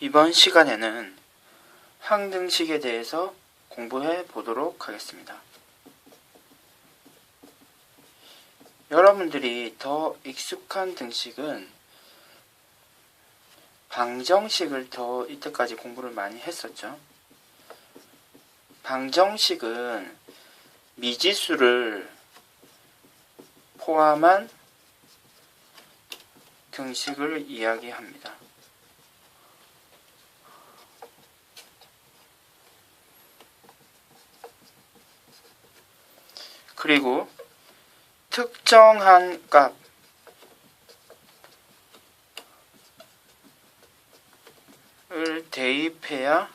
이번 시간에는 항등식에 대해서 공부해 보도록 하겠습니다. 여러분들이 더 익숙한 등식은 방정식을 더 이때까지 공부를 많이 했었죠. 방정식은 미지수를 포함한 등식을 이야기합니다. 그리고 특정한 값을 대입해야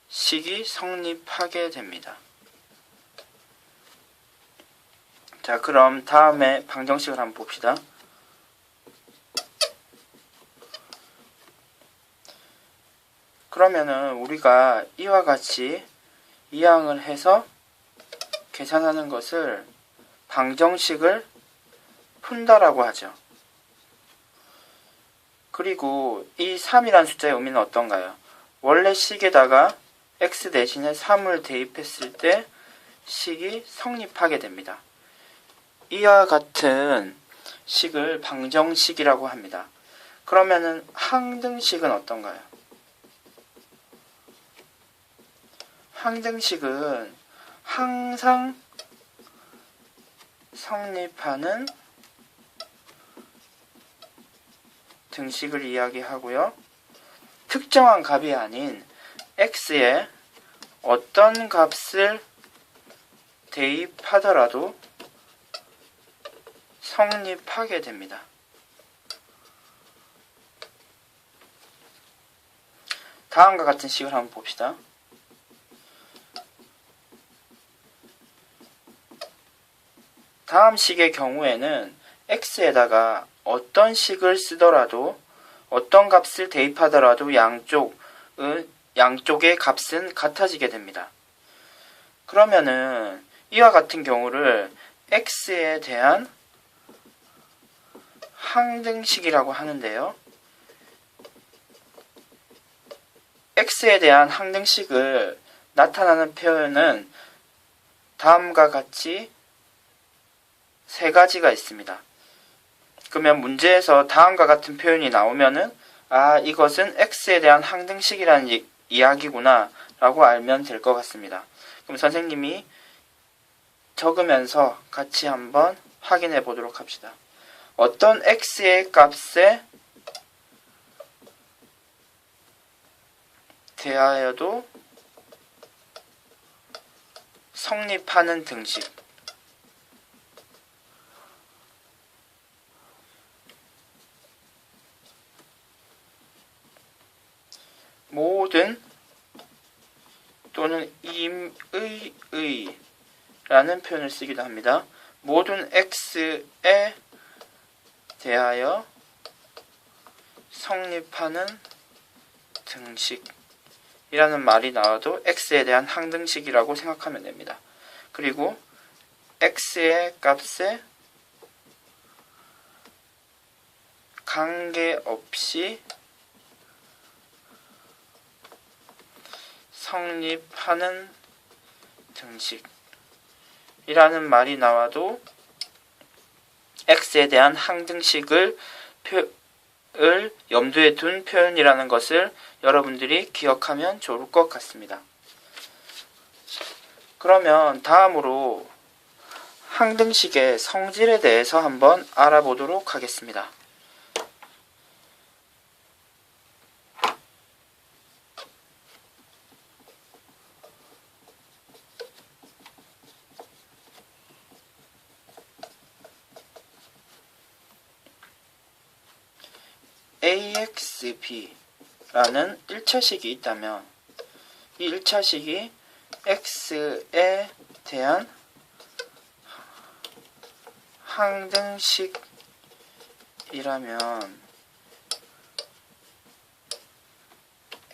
식이 성립하게 됩니다. 자, 그럼 다음에 방정식을 한번 봅시다. 그러면은 우리가 이와 같이 이항을 해서 계산하는 것을 방정식을 푼다라고 하죠. 그리고 이 3이라는 숫자의 의미는 어떤가요? 원래 식에다가 x 대신에 3을 대입했을 때 식이 성립하게 됩니다. 이와 같은 식을 방정식이라고 합니다. 그러면은 항등식은 어떤가요? 항등식은 항상 성립하는 등식을 이야기하고요. 특정한 값이 아닌 x에 어떤 값을 대입하더라도 성립하게 됩니다. 다음과 같은 식을 한번 봅시다. 다음 식의 경우에는 x에다가 어떤 식을 쓰더라도 어떤 값을 대입하더라도 양쪽의 값은 같아지게 됩니다. 그러면은 이와 같은 경우를 x에 대한 항등식이라고 하는데요. x에 대한 항등식을 나타나는 표현은 다음과 같이 세 가지가 있습니다. 그러면 문제에서 다음과 같은 표현이 나오면은 이것은 x에 대한 항등식이라는 이야기구나 라고 알면 될 것 같습니다. 그럼 선생님이 적으면서 같이 한번 확인해 보도록 합시다. 어떤 x의 값에 대하여도 성립하는 등식. 모든 또는 임의의 라는 표현을 쓰기도 합니다. 모든 x에 대하여 성립하는 등식이라는 말이 나와도 x에 대한 항등식이라고 생각하면 됩니다. 그리고 x의 값에 관계없이 성립하는 등식이라는 말이 나와도 x에 대한 항등식을 염두에 둔 표현이라는 것을 여러분들이 기억하면 좋을 것 같습니다. 그러면 다음으로 항등식의 성질에 대해서 한번 알아보도록 하겠습니다. AXB라는 1차식이 있다면 이 1차식이 X에 대한 항등식이라면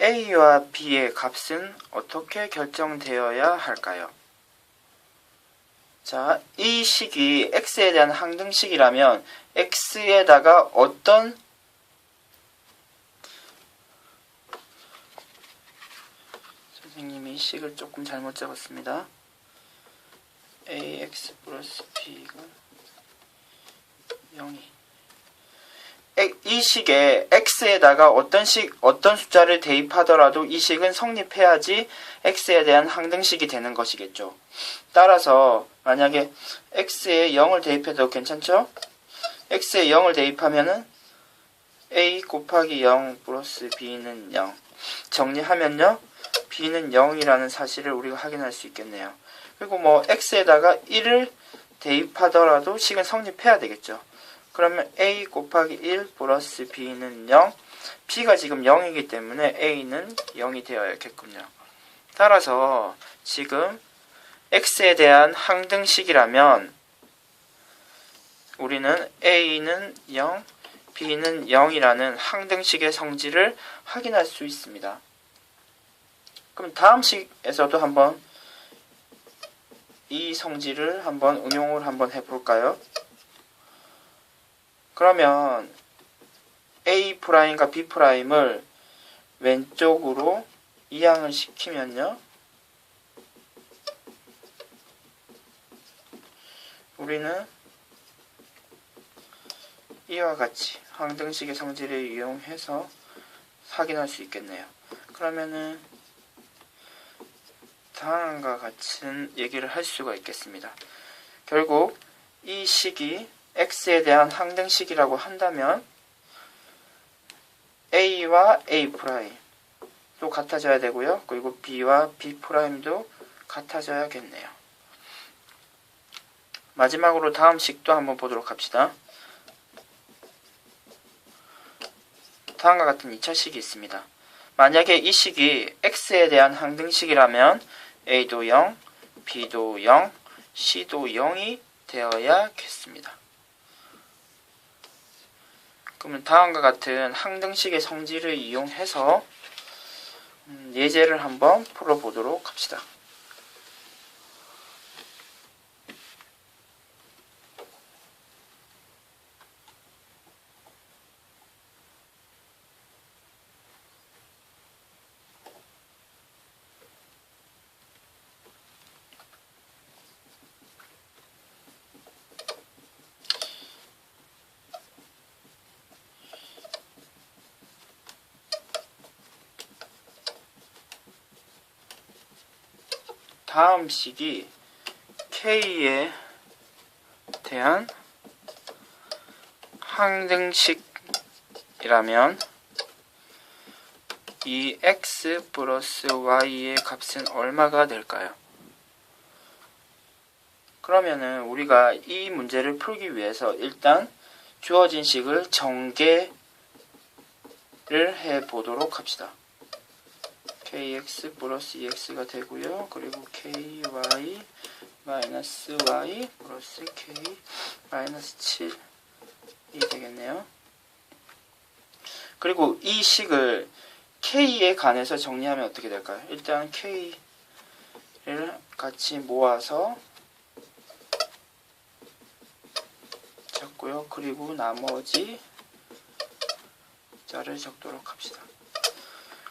A와 B의 값은 어떻게 결정되어야 할까요? 자, 이 식이 X에 대한 항등식이라면 X에다가 어떤 이 식을 조금 잘못 적었습니다. ax 플러스 b가 0이 이 식에 x에다가 어떤 숫자를 대입하더라도 이 식은 성립해야지 x에 대한 항등식이 되는 것이겠죠. 따라서 만약에 x에 0을 대입해도 괜찮죠? x에 0을 대입하면은 a 곱하기 0 플러스 b는 0 정리하면요 b는 0이라는 사실을 우리가 확인할 수 있겠네요. 그리고 뭐 x에다가 1을 대입하더라도 식은 성립해야 되겠죠. 그러면 a 곱하기 1 플러스 b는 0 b가 지금 0이기 때문에 a는 0이 되어야겠군요. 따라서 지금 x에 대한 항등식이라면 우리는 a는 0, b는 0이라는 항등식의 성질을 확인할 수 있습니다. 그럼 다음 식에서도 한번 이 성질을 한번 응용을 한번 해볼까요? 그러면 A'과 B'을 왼쪽으로 이항을 시키면요. 우리는 이와 같이 항등식의 성질을 이용해서 확인할 수 있겠네요. 그러면은 다음과 같은 얘기를 할 수가 있겠습니다. 결국 이 식이 x에 대한 항등식이라고 한다면 a와 a'도 같아져야 되고요. 그리고 b와 b'도 같아져야겠네요. 마지막으로 다음 식도 한번 보도록 합시다. 다음과 같은 2차식이 있습니다. 만약에 이 식이 x에 대한 항등식이라면 a도 0, b도 0, c도 0이 되어야겠습니다. 그러면 다음과 같은 항등식의 성질을 이용해서 예제를 한번 풀어보도록 합시다. 다음 식이 K에 대한 항등식이라면 이 x 플러스 y의 값은 얼마가 될까요? 그러면은 우리가 이 문제를 풀기 위해서 일단 주어진 식을 전개를 해 보도록 합시다. kx 플러스 2x가 되고요. 그리고 ky 마이너스 y 플러스 k 마이너스 7이 되겠네요. 그리고 이 식을 k에 관해서 정리하면 어떻게 될까요? 일단 k를 같이 모아서 적고요. 그리고 나머지 자를 적도록 합시다.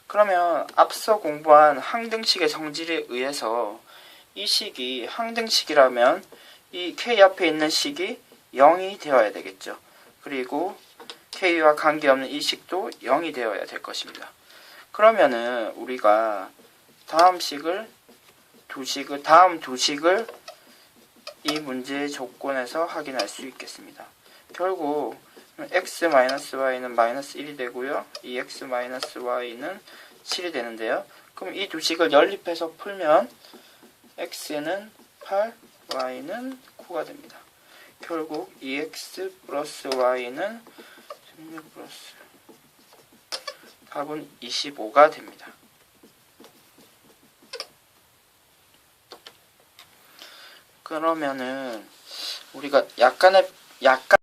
그러면 앞서 공부한 항등식의 성질에 의해서 이 식이 항등식이라면 이 k 앞에 있는 식이 0이 되어야 되겠죠. 그리고 k와 관계없는 이 식도 0이 되어야 될 것입니다. 그러면은 우리가 다음 두 식을 이 문제의 조건에서 확인할 수 있겠습니다. 결국 x-y는 마이너스 1이 되고요. 이 x-y는 7이 되는데요. 그럼 이 두 식을 연립해서 풀면 x는 8, y는 9가 됩니다. 결국 2x 플러스 y는 16 플러스 답은 25가 됩니다. 그러면은 우리가 약간